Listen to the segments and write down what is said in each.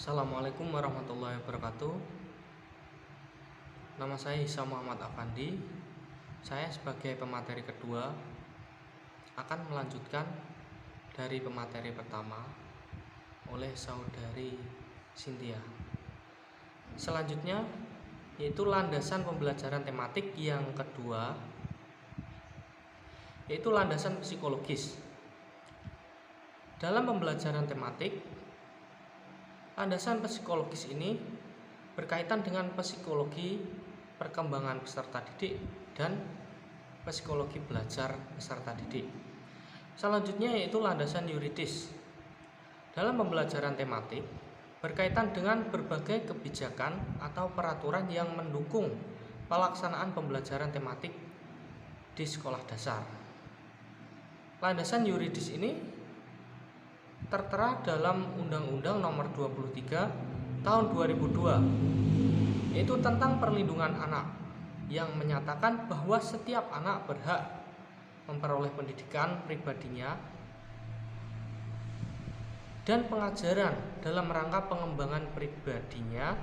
Assalamualaikum warahmatullahi wabarakatuh. Nama saya Hisam Muhammad Afandi. Saya sebagai pemateri kedua akan melanjutkan dari pemateri pertama oleh saudari Cynthia. Selanjutnya yaitu landasan pembelajaran tematik yang kedua, yaitu landasan psikologis. Dalam pembelajaran tematik, landasan psikologis ini berkaitan dengan psikologi perkembangan peserta didik dan psikologi belajar peserta didik. Selanjutnya yaitu landasan yuridis. Dalam pembelajaran tematik berkaitan dengan berbagai kebijakan atau peraturan yang mendukung pelaksanaan pembelajaran tematik di sekolah dasar. Landasan yuridis ini tertera dalam Undang-Undang Nomor 23 Tahun 2002, yaitu tentang perlindungan anak, yang menyatakan bahwa setiap anak berhak memperoleh pendidikan pribadinya dan pengajaran dalam rangka pengembangan pribadinya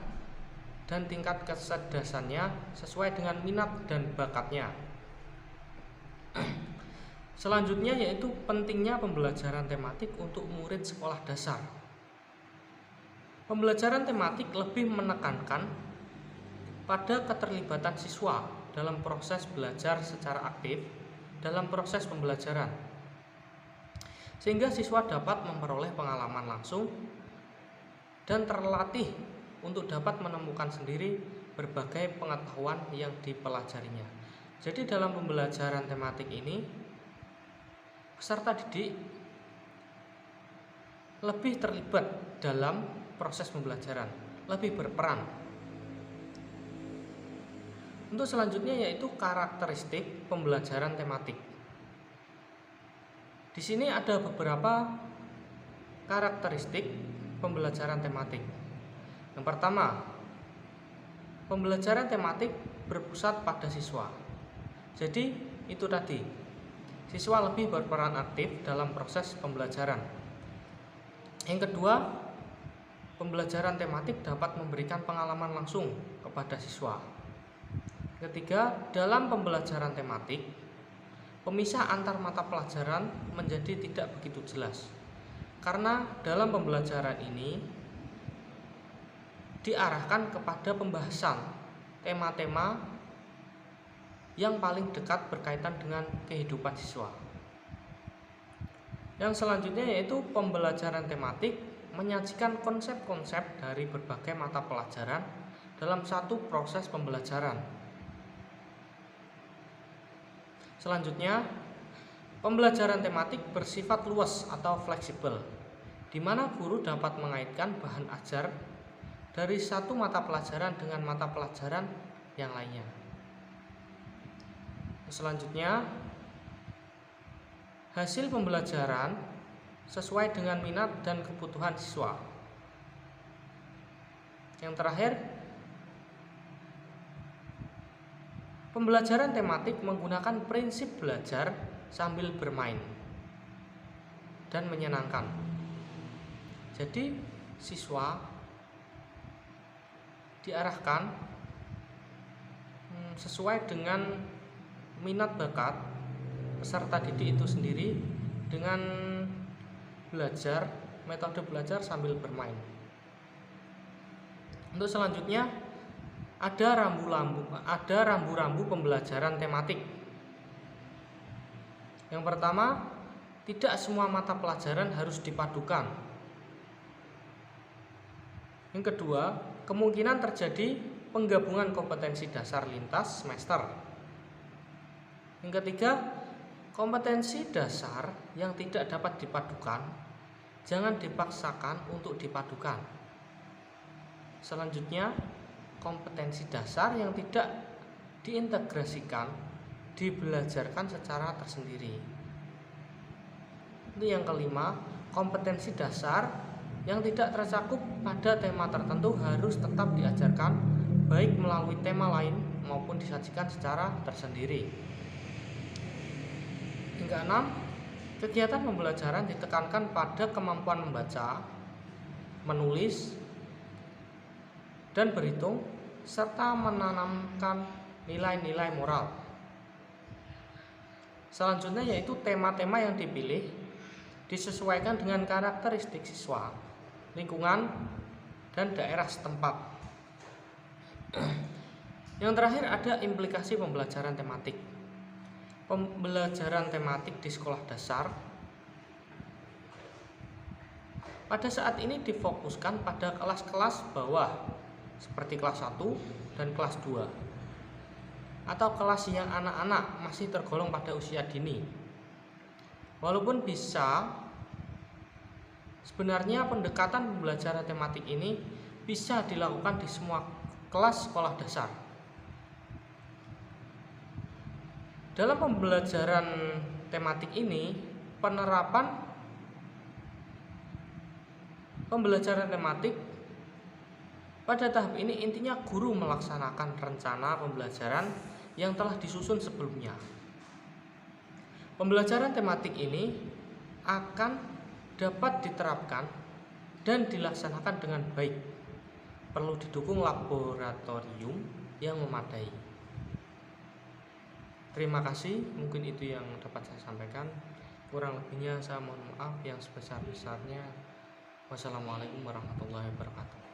dan tingkat kecerdasannya sesuai dengan minat dan bakatnya. Selanjutnya yaitu pentingnya pembelajaran tematik untuk murid sekolah dasar. Pembelajaran tematik lebih menekankan pada keterlibatan siswa dalam proses belajar secara aktif dalam proses pembelajaran, sehingga siswa dapat memperoleh pengalaman langsung dan terlatih untuk dapat menemukan sendiri berbagai pengetahuan yang dipelajarinya. Jadi dalam pembelajaran tematik ini, peserta didik lebih terlibat dalam proses pembelajaran, lebih berperan. Untuk selanjutnya yaitu karakteristik pembelajaran tematik. Di sini ada beberapa karakteristik pembelajaran tematik. Yang pertama, pembelajaran tematik berpusat pada siswa. Jadi itu tadi, siswa lebih berperan aktif dalam proses pembelajaran. Yang kedua, pembelajaran tematik dapat memberikan pengalaman langsung kepada siswa. Ketiga, dalam pembelajaran tematik, pemisah antar mata pelajaran menjadi tidak begitu jelas. Karena dalam pembelajaran ini diarahkan kepada pembahasan tema-tema yang paling dekat berkaitan dengan kehidupan siswa. Yang selanjutnya yaitu pembelajaran tematik menyajikan konsep-konsep dari berbagai mata pelajaran dalam satu proses pembelajaran. Selanjutnya, pembelajaran tematik bersifat luas atau fleksibel, di mana guru dapat mengaitkan bahan ajar dari satu mata pelajaran dengan mata pelajaran yang lainnya. Selanjutnya, hasil pembelajaran sesuai dengan minat dan kebutuhan siswa. Yang terakhir, pembelajaran tematik menggunakan prinsip belajar sambil bermain dan menyenangkan. Jadi, siswa diarahkan sesuai dengan minat bakat peserta didik itu sendiri dengan belajar, metode belajar sambil bermain. Untuk selanjutnya ada rambu-rambu pembelajaran tematik. Yang pertama, tidak semua mata pelajaran harus dipadukan. Yang kedua, kemungkinan terjadi penggabungan kompetensi dasar lintas semester. Yang ketiga, kompetensi dasar yang tidak dapat dipadukan jangan dipaksakan untuk dipadukan. Selanjutnya, kompetensi dasar yang tidak diintegrasikan dibelajarkan secara tersendiri. Itu yang kelima, kompetensi dasar yang tidak tercakup pada tema tertentu harus tetap diajarkan baik melalui tema lain maupun disajikan secara tersendiri. Yang keenam, kegiatan pembelajaran ditekankan pada kemampuan membaca, menulis, dan berhitung, serta menanamkan nilai-nilai moral. Selanjutnya yaitu tema-tema yang dipilih disesuaikan dengan karakteristik siswa, lingkungan, dan daerah setempat. Yang terakhir ada implikasi pembelajaran tematik. Pembelajaran tematik di sekolah dasar pada saat ini difokuskan pada kelas-kelas bawah seperti kelas 1 dan kelas 2, atau kelas yang anak-anak masih tergolong pada usia dini. Walaupun sebenarnya pendekatan pembelajaran tematik ini bisa dilakukan di semua kelas sekolah dasar. Dalam pembelajaran tematik ini, penerapan pembelajaran tematik pada tahap ini intinya guru melaksanakan rencana pembelajaran yang telah disusun sebelumnya. Pembelajaran tematik ini akan dapat diterapkan dan dilaksanakan dengan baik. Perlu didukung laboratorium yang memadai. Terima kasih, mungkin itu yang dapat saya sampaikan. Kurang lebihnya saya mohon maaf yang sebesar-besarnya. Wassalamualaikum warahmatullahi wabarakatuh.